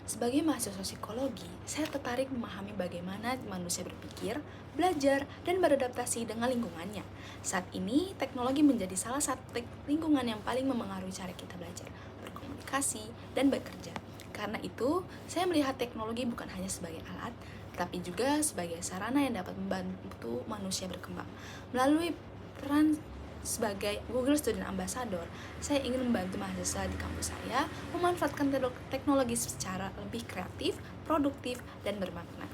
Sebagai mahasiswa psikologi, saya tertarik memahami bagaimana manusia berpikir, belajar, dan beradaptasi dengan lingkungannya. Saat ini, teknologi menjadi salah satu lingkungan yang paling memengaruhi cara kita belajar, berkomunikasi, dan bekerja. Karena itu, saya melihat teknologi bukan hanya sebagai alat, tapi juga sebagai sarana yang dapat membantu manusia berkembang. Melalui peran sebagai Google Student Ambassador, saya ingin membantu mahasiswa di kampus saya memanfaatkan teknologi secara lebih kreatif, produktif, dan bermakna.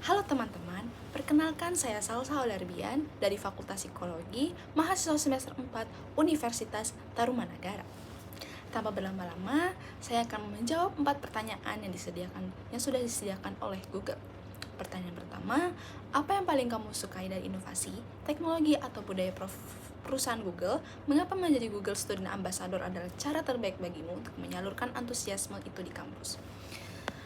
Halo teman-teman, perkenalkan saya Salsa Olarbian dari Fakultas Psikologi, mahasiswa semester 4 Universitas Tarumanagara. Tanpa berlama-lama, saya akan menjawab 4 pertanyaan yang sudah disediakan oleh Google. Pertanyaan pertama, apa yang paling kamu sukai dari inovasi, teknologi, atau budaya perusahaan Google? Mengapa menjadi Google Student Ambassador adalah cara terbaik bagimu untuk menyalurkan antusiasme itu di kampus?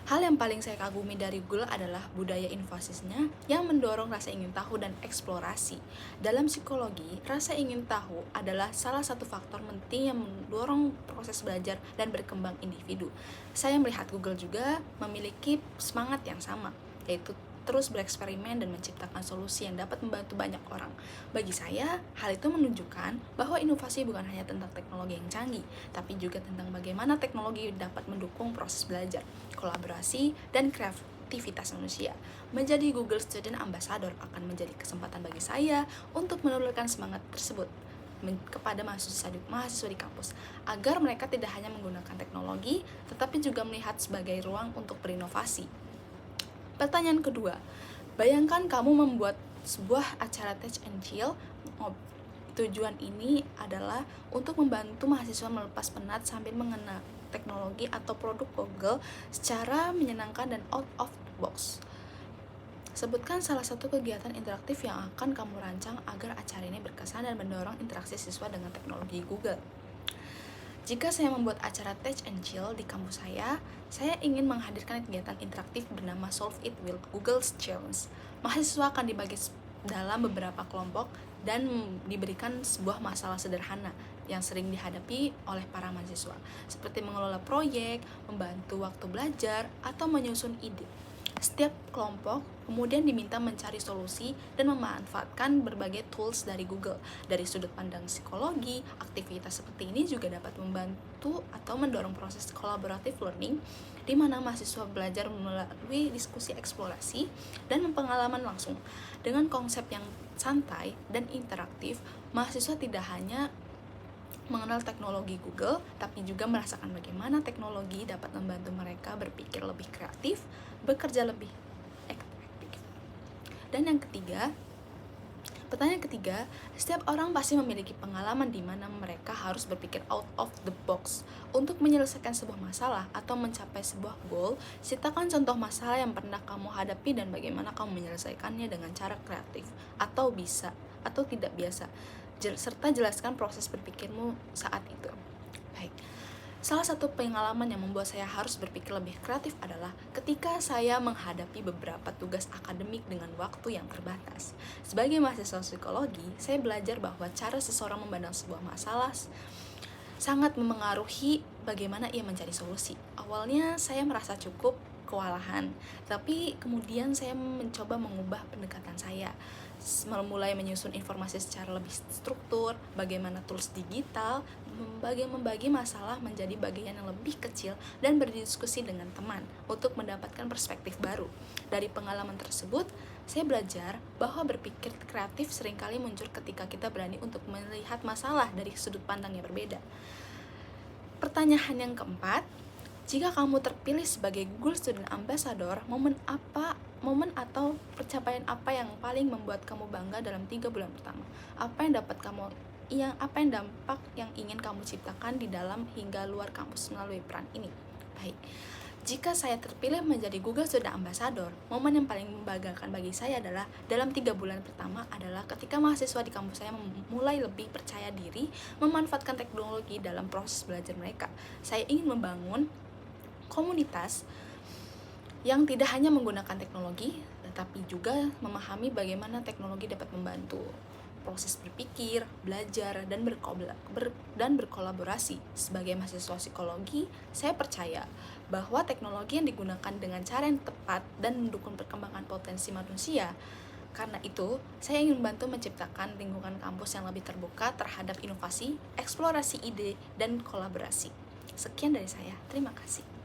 Hal yang paling saya kagumi dari Google adalah budaya inovasinya yang mendorong rasa ingin tahu dan eksplorasi. Dalam psikologi, rasa ingin tahu adalah salah satu faktor penting yang mendorong proses belajar dan berkembang individu. Saya melihat Google juga memiliki semangat yang sama, yaitu terus bereksperimen dan menciptakan solusi yang dapat membantu banyak orang. Bagi saya, hal itu menunjukkan bahwa inovasi bukan hanya tentang teknologi yang canggih, tapi juga tentang bagaimana teknologi dapat mendukung proses belajar, kolaborasi, dan kreativitas manusia. Menjadi Google Student Ambassador akan menjadi kesempatan bagi saya untuk menurunkan semangat tersebut kepada mahasiswa di kampus, agar mereka tidak hanya menggunakan teknologi, tetapi juga melihat sebagai ruang untuk berinovasi. Pertanyaan kedua, bayangkan kamu membuat sebuah acara Touch and Chill. Tujuan ini adalah untuk membantu mahasiswa melepas penat sambil mengenal teknologi atau produk Google secara menyenangkan dan out of the box. Sebutkan salah satu kegiatan interaktif yang akan kamu rancang agar acara ini berkesan dan mendorong interaksi siswa dengan teknologi Google. Jika saya membuat acara Touch and Chill di kampus saya ingin menghadirkan kegiatan interaktif bernama Solve It with Google's Challenge. Mahasiswa akan dibagi dalam beberapa kelompok dan diberikan sebuah masalah sederhana yang sering dihadapi oleh para mahasiswa, seperti mengelola proyek, membantu waktu belajar, atau menyusun ide. Setiap kelompok kemudian diminta mencari solusi dan memanfaatkan berbagai tools dari Google. Dari sudut pandang psikologi, aktivitas seperti ini juga dapat membantu atau mendorong proses collaborative learning, di mana mahasiswa belajar melalui diskusi eksplorasi dan pengalaman langsung. Dengan konsep yang santai dan interaktif, mahasiswa tidak hanya mengenal teknologi Google, tapi juga merasakan bagaimana teknologi dapat membantu mereka berpikir lebih kreatif, bekerja lebih efektif. Dan pertanyaan ketiga, setiap orang pasti memiliki pengalaman di mana mereka harus berpikir out of the box. Untuk menyelesaikan sebuah masalah atau mencapai sebuah goal, ceritakan contoh masalah yang pernah kamu hadapi dan bagaimana kamu menyelesaikannya dengan cara kreatif, atau bisa, atau tidak biasa, serta jelaskan proses berpikirmu saat itu. Baik. Salah satu pengalaman yang membuat saya harus berpikir lebih kreatif adalah ketika saya menghadapi beberapa tugas akademik dengan waktu yang terbatas. Sebagai mahasiswa psikologi, saya belajar bahwa cara seseorang memandang sebuah masalah sangat memengaruhi bagaimana ia mencari solusi. Awalnya saya merasa cukup kewalahan, tapi kemudian saya mencoba mengubah pendekatan saya, mulai menyusun informasi secara lebih struktur, bagaimana tools digital, membagi masalah menjadi bagian yang lebih kecil, dan berdiskusi dengan teman untuk mendapatkan perspektif baru. Dari pengalaman tersebut, saya belajar bahwa berpikir kreatif seringkali muncul ketika kita berani untuk melihat masalah dari sudut pandang yang berbeda. Pertanyaan yang keempat, jika kamu terpilih sebagai Google Student Ambassador, momen atau pencapaian apa yang paling membuat kamu bangga dalam 3 bulan pertama? Apa yang dampak yang ingin kamu ciptakan di dalam hingga luar kampus melalui peran ini? Baik. Jika saya terpilih menjadi Google Student Ambassador, momen yang paling membanggakan bagi saya adalah dalam 3 bulan pertama adalah ketika mahasiswa di kampus saya mulai lebih percaya diri memanfaatkan teknologi dalam proses belajar mereka. Saya ingin membangun komunitas yang tidak hanya menggunakan teknologi, tetapi juga memahami bagaimana teknologi dapat membantu proses berpikir, belajar, dan berkolaborasi. Sebagai mahasiswa psikologi, saya percaya bahwa teknologi yang digunakan dengan cara yang tepat dan mendukung perkembangan potensi manusia. Karena itu, saya ingin membantu menciptakan lingkungan kampus yang lebih terbuka terhadap inovasi, eksplorasi ide, dan kolaborasi. Sekian dari saya, terima kasih.